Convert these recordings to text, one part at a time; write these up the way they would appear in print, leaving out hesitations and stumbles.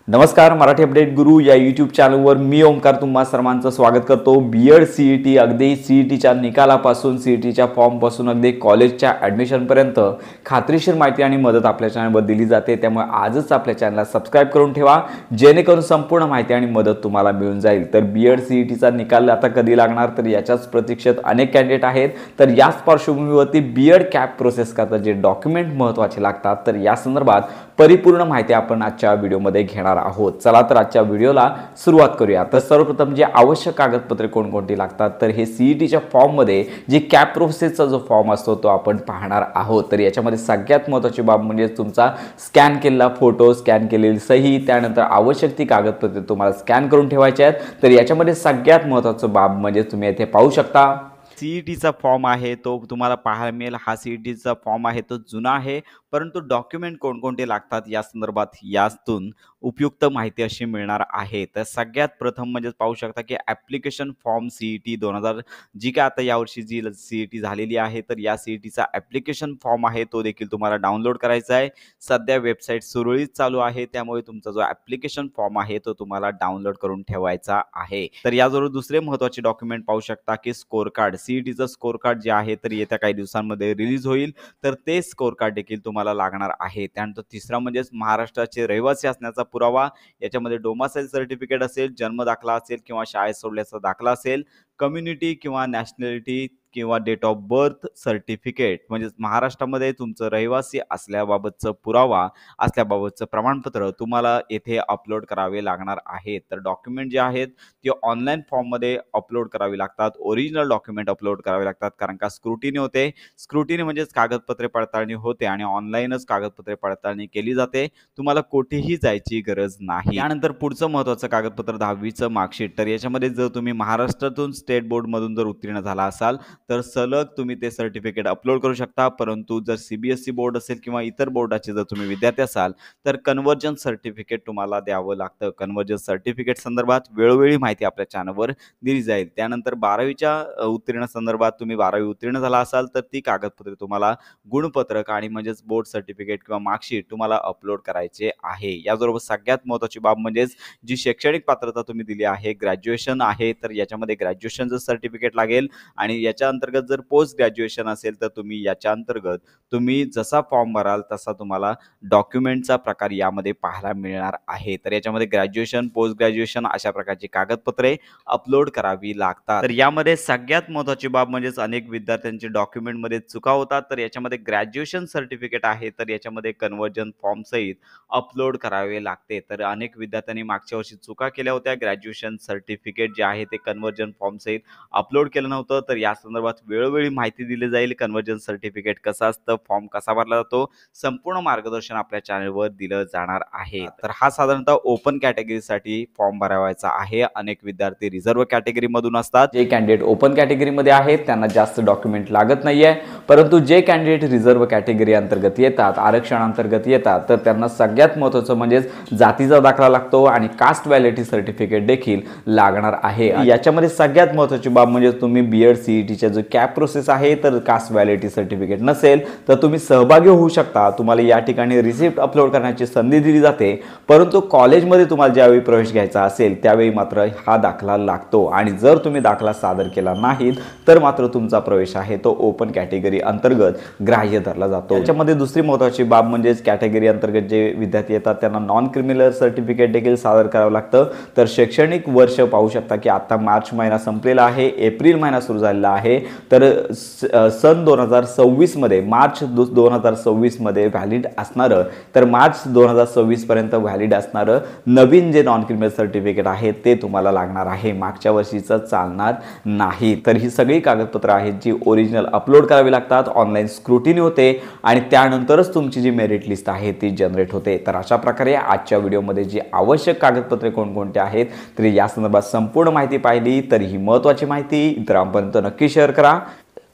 नमस्कार, मराठी अपडेट गुरु या यूट्यूब चॅनलवर मी ओमकार तुम्हा सर्वांचं स्वागत करतो। बीएड सीईटी अगदी सीईटीच्या निकालापासून सीईटीच्या फॉर्मपासून अगदी कॉलेजच्या ॲडमिशनपर्यंत खात्रीशीर माहिती आणि मदत आपल्या चॅनलवर दिली जाते। त्यामुळे आजच आपल्या चॅनलला सबस्क्राइब करून ठेवा जेणेकरून संपूर्ण माहिती आणि मदत तुम्हाला मिळून जाईल। तर बीएड सीईटीचा निकाल आता कधी लागणार तर याच्याच प्रतीक्षेत अनेक कॅन्डिडेट आहेत। तर याच पार्श्वभूमीवरती बीएड कॅप प्रोसेस करता जे डॉक्युमेंट महत्त्वाचे लागतात तर या संदर्भात परिपूर्ण माहिती आपण आजच्या व्हिडिओमध्ये घेणार आहोत। चला तर आजच्या व्हिडिओला सुरुवात करूया। तर सर्वप्रथम जे आवश्यक कागदपत्रे कोणकोणती लागतात तर हे सीईटीच्या फॉर्ममध्ये जे कॅप प्रोसेसचा जो फॉर्म असतो तो आपण पाहणार आहोत। तर याच्यामध्ये सगळ्यात महत्त्वाची बाब म्हणजे तुमचा स्कॅन केलेला फोटो, स्कॅन केलेली सही, त्यानंतर आवश्यक ती कागदपत्रे तुम्हाला स्कॅन करून ठेवायची आहेत। तर याच्यामध्ये सगळ्यात महत्त्वाचं बाब म्हणजे तुम्ही इथे पाहू शकता सीईटीचा फॉर्म आहे तो तुम्हाला पाहायला मिळेल। हा सीईटीचा फॉर्म आहे तो जुना आहे, परंतु डॉक्युमेंट कोणकोणते लागतात या संदर्भात यातून उपयुक्त माहिती अशी मिळणार आहे। तर सगळ्यात प्रथम म्हणजे पाहू शकता की ॲप्लिकेशन फॉर्म सीईटी 2000 जी काय आता यावर्षी जी सीईटी झालेली आहे तर या सीईटीचा ॲप्लिकेशन फॉर्म आहे तो देखील तुम्हाला डाउनलोड करायचा आहे। सध्या वेबसाईट सुरळीत चालू आहे, त्यामुळे तुमचा जो ॲप्लिकेशन फॉर्म आहे तो तुम्हाला डाउनलोड करून ठेवायचा आहे। तर याजवळ दुसरे महत्त्वाचे डॉक्युमेंट पाहू शकता की स्कोर कार्ड, सीईटीचं स्कोर कार्ड जे आहे तर येत्या काही दिवसांमध्ये रिलीज होईल, तर ते स्कोर कार्ड देखील तुम्हाला लागणार आहे। त्यानंतर तिसरा म्हणजे महाराष्ट्राचे रहिवासी असण्याचा पुरावा, याच्यामध्ये डोमासाईल सर्टिफिकेट असेल, जन्म दाखला असेल किंवा शाळेत सोडल्याचा दाखला असेल, कम्युनिटी किंवा नॅशनॅलिटी किंवा डेट ऑफ बर्थ सर्टिफिकेट म्हणजे महाराष्ट्रामध्ये तुमचं रहिवासी असल्याबाबतचं पुरावा असल्याबाबतचं प्रमाणपत्र तुम्हाला येथे अपलोड करावे लागणार आहे। तर डॉक्युमेंट जे आहेत ते ऑनलाईन फॉर्ममध्ये अपलोड करावी लागतात, ओरिजिनल डॉक्युमेंट अपलोड करावे लागतात, कारण का स्क्रुटिनी होते। स्क्रुटिनी म्हणजेच कागदपत्रे पडताळणी होते आणि ऑनलाईनच कागदपत्रे पडताळणी केली जाते, तुम्हाला कुठेही जायची गरज नाही। त्यानंतर पुढचं महत्त्वाचं कागदपत्र 10वीचं मार्कशीट। तर याच्यामध्ये जर तुम्ही महाराष्ट्रातून स्टेट बोर्डमधून जर उत्तीर्ण झाला असाल तर सलग तुम्ही ते सर्टिफिकेट अपलोड करू शकता, परंतु जर सीबीएसई बोर्ड असेल किंवा इतर बोर्डाचे जर तुम्ही विद्यार्थी असाल तर कन्वर्जन सर्टिफिकेट तुम्हाला द्यावं लागतं। कन्वर्जन सर्टिफिकेट संदर्भात वेळोवेळी माहिती आपल्या चॅनलवर दिली जाईल। त्यानंतर 12वीच्या उत्तीर्ण संदर्भात तुम्ही 12वी उत्तीर्ण झाला असाल तर ती कागदपत्रे तुम्हाला गुणपत्रक आणि म्हणजेच बोर्ड सर्टिफिकेट किंवा मार्कशीट तुम्हाला अपलोड करायचे आहे। याबरोबर सगळ्यात महत्त्वाची बाब म्हणजेच जी शैक्षणिक पात्रता तुम्ही दिली आहे, ग्रॅज्युएशन आहे तर याच्यामध्ये ग्रॅज्युएशनचं सर्टिफिकेट लागेल आणि याच्या अंतर्गत जर पोस्ट ग्रॅज्युएशन असेल तर तुम्ही याच्या अंतर्गत तुम्ही जसा फॉर्म भराल तसा तुम्हाला डॉक्युमेंटचा प्रकार यामध्ये पाहायला मिळणार आहे। तर याच्यामध्ये ग्रॅज्युएशन, पोस्ट ग्रॅज्युएशन अशा प्रकारची कागदपत्रे अपलोड करावी लागतात। तर यामध्ये सगळ्यात महत्त्वाची बाब म्हणजेच अनेक विद्यार्थ्यांचे डॉक्युमेंटमध्ये चुका होतात, तर याच्यामध्ये ग्रॅज्युएशन सर्टिफिकेट आहे तर याच्यामध्ये कन्वर्जन फॉर्म सहित अपलोड करावे लागते। तर अनेक विद्यार्थ्यांनी मागच्या वर्षी चुका केल्या होत्या, ग्रॅज्युएशन सर्टिफिकेट जे आहे ते कन्वर्जन फॉर्म सहित अपलोड केलं नव्हतं, तर या संदर्भात वेळोवेळी माहिती दिली जाईल। कन्वर्जन सर्टिफिकेट कसं असतं, फॉर्म कसा भरला जातो, संपूर्ण मार्गदर्शन आपल्या चॅनलवर दिलं जाणार आहे। तर हा साधारणतः ओपन कॅटेगरीसाठी फॉर्म भरावायचा आहे। अनेक विद्यार्थी रिझर्व्ह कॅटेगरीमधून असतात, जे कॅन्डिडेट ओपन कॅटेगरीमध्ये आहेत त्यांना जास्त डॉक्युमेंट लागत नाहीये, परंतु जे कॅन्डिडेट रिझर्व्ह कॅटेगरी अंतर्गत येतात, आरक्षण अंतर्गत येतात तर त्यांना सगळ्यात महत्त्वाचं म्हणजे जातीचा दाखला लागतो आणि कास्ट व्हॅलिडिटी सर्टिफिकेट देखील लागणार आहे। याच्यामध्ये सगळ्यात महत्त्वाची बाब म्हणजे तुम्ही बीएड सीईटीचा जो कॅप प्रोसेस आहे तर कास्ट व्हॅलिडिटी सर्टिफिकेट नसेल तर तुम्ही सहभागी होऊ शकता। तुम्हाला या ठिकाणी रिसिप्ट अपलोड करण्याची संधी दिली जाते, परंतु कॉलेजमध्ये तुम्हाला ज्यावेळी प्रवेश घ्यायचा असेल त्यावेळी मात्र हा दाखला लागतो आणि जर तुम्ही दाखला सादर केला नाही तर मात्र तुमचा प्रवेश आहे तो ओपन कॅटेगरी अंतर्गत ग्राह्य धरला जातो। याच्यामध्ये दुसरी महत्त्वाची बाब म्हणजे कॅटेगरी अंतर्गत जे विद्यार्थी येतात त्यांना नॉन क्रिमिनल सर्टिफिकेट देखील सादर करावं लागतं। तर शैक्षणिक वर्ष पाहू शकता की आता मार्च महिना संपलेला आहे, एप्रिल महिना सुरू झालेला आहे, तर सन 2026 मध्ये मार्च 2026 मध्ये व्हॅलिड असणारं तर मार्च 2026 पर्यंत व्हॅलिड असणारं नवीन जे नॉन क्रिमिनल सर्टिफिकेट आहे ते तुम्हाला लागणार आहे, मागच्या वर्षीचं चालणार नाही। तर ही सगळी कागदपत्र आहेत जी ओरिजिनल अपलोड करावी लागतात, ऑनलाईन स्क्रुटिनी होते आणि त्यानंतरच तुमची जी मेरिट लिस्ट आहे ती जनरेट होते। तर अशा प्रकारे आजच्या व्हिडिओमध्ये जी आवश्यक कागदपत्रे कोणकोणते आहेत तर या संदर्भात संपूर्ण माहिती पाहिली, तर ही महत्त्वाची माहिती इतरांपर्यंत नक्की शेअर करा।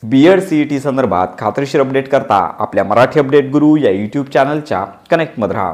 बीएड सीईटी संदर्भात खात्रीशीर अपडेट करता आपल्या मराठी अपडेट गुरु या यूट्यूब चॅनलच्या कनेक्टमध्ये राहा।